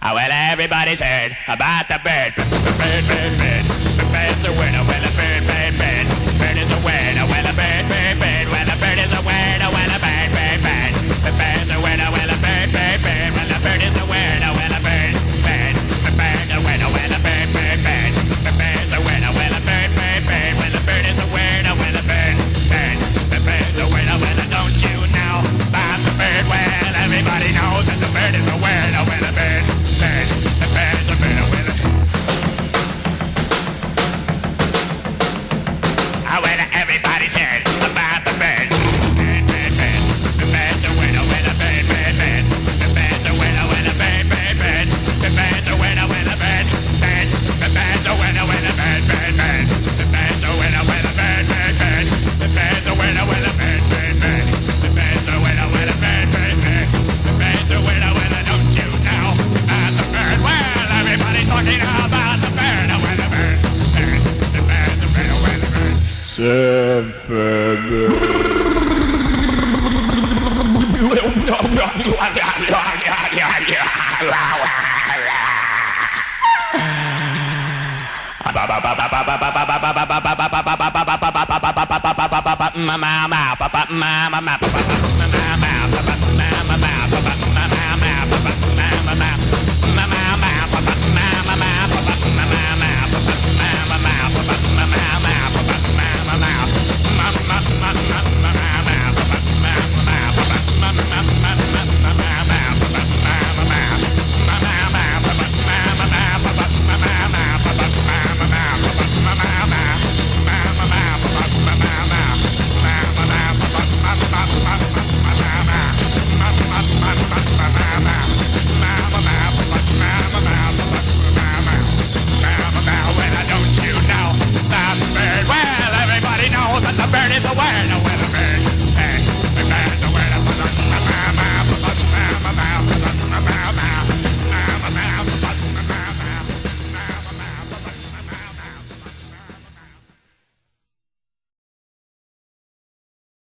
Oh, well, everybody's heard about the bird. Bird, bird, bird. The bird's a word. Oh, well, a bird, bird, bird. Bird is a word. Oh, well, a bird, bird, bird. Well, a bird is a word. Oh, well, a bird, bird, bird. The bird's a word. Oh, well, a bird, bird, bird. Well, a bird is a word. Oh, well, a bird, bird. The bird's a word. Oh, well, a bird, bird, bird. The bird's a word. Oh, well, a bird, bird, bird. Well, a bird is a word. Oh, well, a bird, bird. The bird's a word. Oh, well, don't you know about the bird? Well, everybody knows that the bird is a word. Oh, well, a bird, bird. The bird's a bird. Oh, well, oh, well, everybody's heard about the bird. Bird, bird, bird. The bird's a word. Oh, well, a bird, bird, bird. The bird's a word. Oh, well, a bird, bird, bird. The bird's a word. Oh, well, a bird, bird. The bird's a word. Oh, well, a bird, bird, bird. The bird's a word. Oh, well, a bird, bird, bird. The bird's a word. Oh, well, a bird, bird, bird. The bird's a word. Oh, well, a bird, bird, bird. The bird's a word. Oh, well, don't you know about the bird? Well, everybody's talking about the bird. Oh, well, a bird, bird. The bird's a bird. Oh, well, a bird. Surfi'n.